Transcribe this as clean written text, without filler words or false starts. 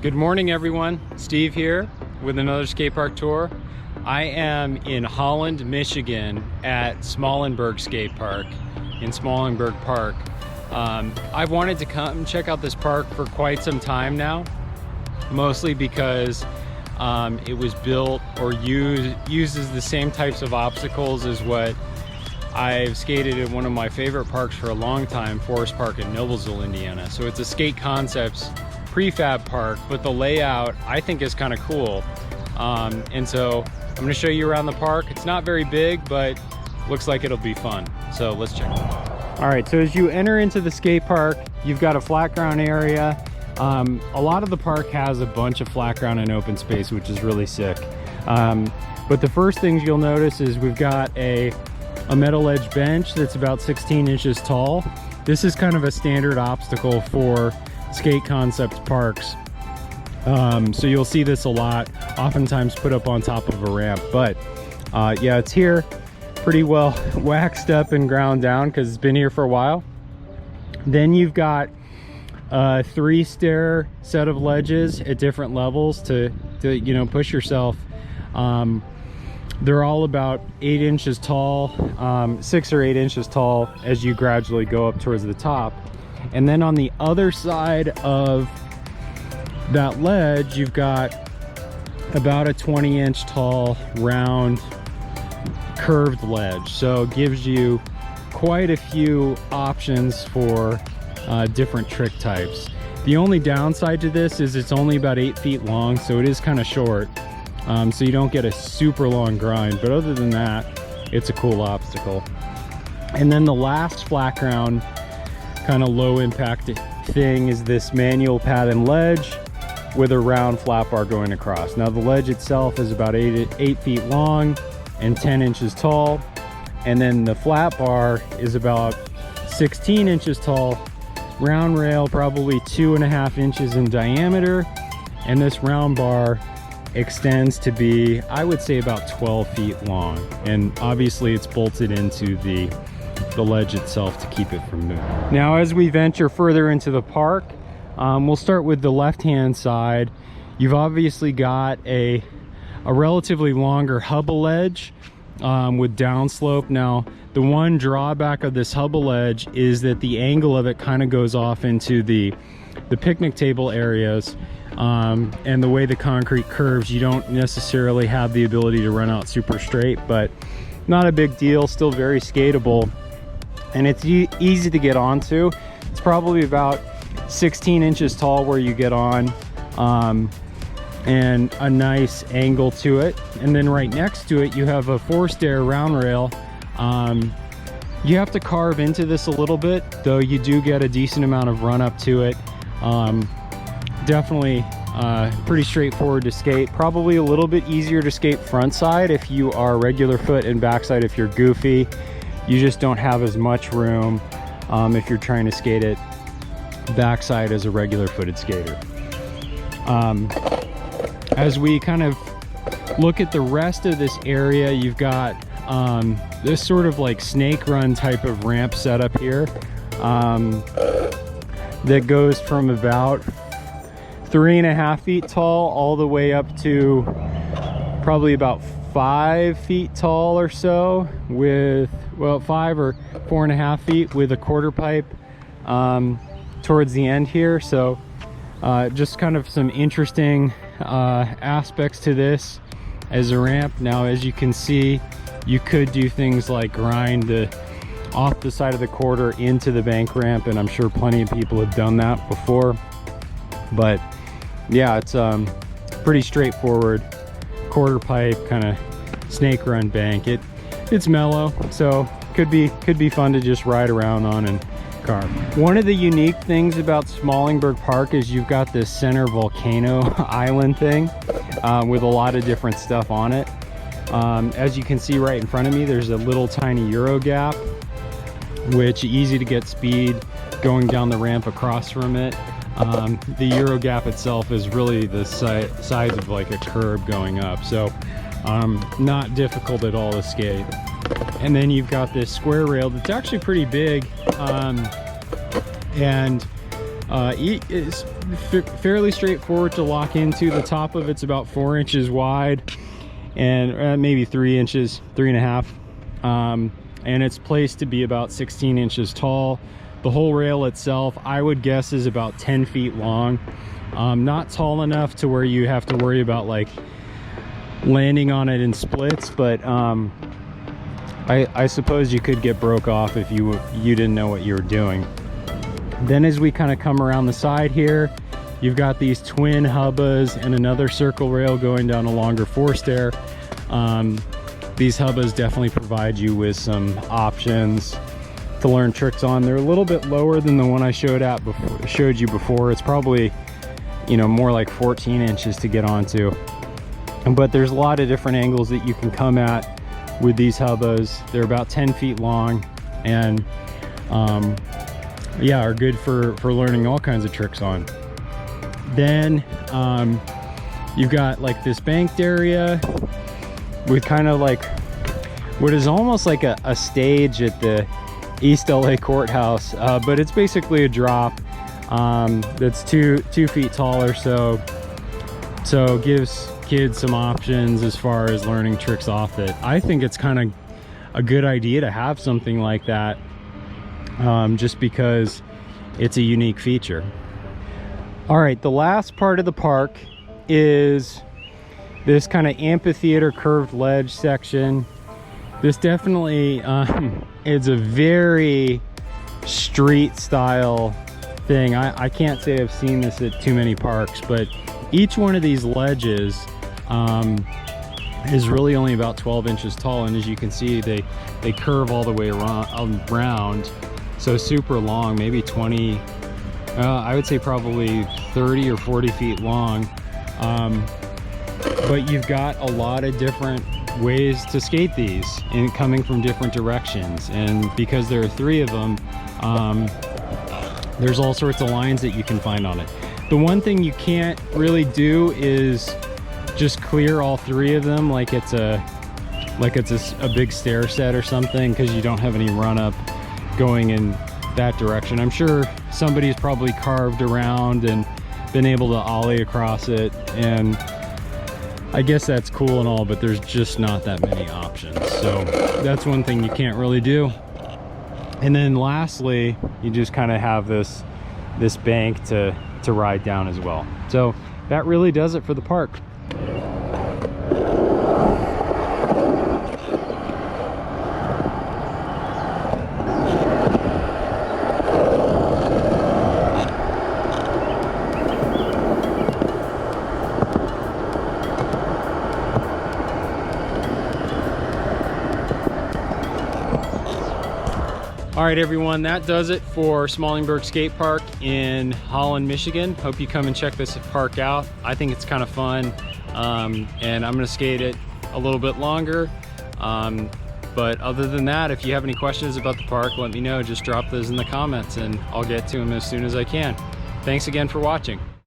Good morning, everyone. Steve here with another skate park tour. I am in Holland, Michigan at Smallenburg Skatepark in Smallenburg Park. I've wanted to come check out this park for quite some time now, mostly because it was built or uses the same types of obstacles as what I've skated in one of my favorite parks for a long time, Forest Park in Noblesville, Indiana. So it's a Skate Concepts prefab park, but the layout I think is kind of cool. And so I'm going to show you around the park. It's not very big, but looks like it'll be fun. So let's check it out. All right, so as you enter into the skate park, you've got a flat ground area. A lot of the park has a bunch of flat ground and open space, which is really sick. But the first things you'll notice is we've got a metal edge bench that's about 16 inches tall. This is kind of a standard obstacle for Skate Concepts parks. So you'll see this a lot, oftentimes put up on top of a ramp. But yeah, it's here, pretty well waxed up and ground down because it's been here for a while. Then you've got a 3-stair set of ledges at different levels to you know, push yourself. They're all about 8 inches tall, 6 or 8 inches tall as you gradually go up towards the top. And then on the other side of that ledge, you've got about a 20-inch tall round curved ledge. So it gives you quite a few options for different trick types. The only downside to this is it's only about 8 feet long, so it is kind of short. So you don't get a super long grind, but other than that, it's a cool obstacle. And then the last flat ground kind of low impact thing is this manual pad and ledge with a round flat bar going across. Now the ledge itself is about 8 feet long and 10 inches tall. And then the flat bar is about 16 inches tall, round rail probably 2.5 inches in diameter. And this round bar extends to be, I would say, about 12 feet long. And obviously it's bolted into the ledge itself to keep it from moving. Now as we venture further into the park, we'll start with the left-hand side. You've obviously got a relatively longer hubble ledge with downslope. Now the one drawback of this hubble ledge is that the angle of it kind of goes off into the picnic table areas. And the way the concrete curves, you don't necessarily have the ability to run out super straight, but not a big deal, still very skatable. And it's easy to get onto. It's probably about 16 inches tall where you get on, and a nice angle to it. And then right next to it, you have a 4-stair round rail. You have to carve into this a little bit, though you do get a decent amount of run up to it. Definitely pretty straightforward to skate. Probably a little bit easier to skate front side if you are regular foot, and backside if you're goofy. You just don't have as much room if you're trying to skate it backside as a regular footed skater. As we kind of look at the rest of this area, you've got this sort of like snake run type of ramp setup here that goes from about 3.5 feet tall all the way up to probably about 5 feet tall or so, with, well, 5 or 4.5 feet with a quarter pipe towards the end here. So just kind of some interesting aspects to this as a ramp. Now as you can see, you could do things like grind off the side of the quarter into the bank ramp, and I'm sure plenty of people have done that before. But yeah, it's pretty straightforward quarter pipe kind of snake run bank. It's mellow, so could be fun to just ride around on and carve. One of the unique things about Smallenburg Park is you've got this center volcano island thing with a lot of different stuff on it. As you can see right in front of me, there's a little tiny Euro gap, which easy to get speed going down the ramp across from it. The Euro gap itself is really the size of like a curb going up, so not difficult at all to skate. And then you've got this square rail that's actually pretty big, and It's fairly straightforward to lock into. The top of it's about 4 inches wide and maybe 3 inches, 3.5. And it's placed to be about 16 inches tall. The whole rail itself, I would guess, is about 10 feet long. Not tall enough to where you have to worry about like landing on it in splits, but I suppose you could get broke off if you didn't know what you were doing. Then as we kind of come around the side here, you've got these twin hubbas and another circle rail going down a longer forestair. These hubbas definitely provide you with some options to learn tricks on. They're a little bit lower than the one I showed you before. It's probably, you know, more like 14 inches to get onto. But there's a lot of different angles that you can come at with these hubbas. They're about 10 feet long and yeah, are good for learning all kinds of tricks on. Then you've got like this banked area with kind of like what is almost like a stage at the East LA courthouse, but it's basically a drop that's two feet taller, so gives kids some options as far as learning tricks off it. I think it's kind of a good idea to have something like that, just because it's a unique feature. All right, the last part of the park is this kind of amphitheater curved ledge section. This definitely is a very street style thing. I can't say I've seen this at too many parks, but each one of these ledges is really only about 12 inches tall, and as you can see, they curve all the way around, so super long, maybe 20, I would say probably 30 or 40 feet long. But you've got a lot of different ways to skate these and coming from different directions, and because there are 3 of them, there's all sorts of lines that you can find on it. The one thing you can't really do is just clear all 3 of them like it's a big stair set or something, because you don't have any run up going in that direction. I'm sure somebody's probably carved around and been able to ollie across it, and I guess that's cool and all, but there's just not that many options. So that's one thing you can't really do. And then lastly, you just kind of have this bank to ride down as well. So that really does it for the park. All right, everyone, that does it for Smallenburg Skatepark in Holland, Michigan. Hope you come and check this park out. I think it's kind of fun, and I'm gonna skate it a little bit longer. But other than that, if you have any questions about the park, let me know. Just drop those in the comments and I'll get to them as soon as I can. Thanks again for watching.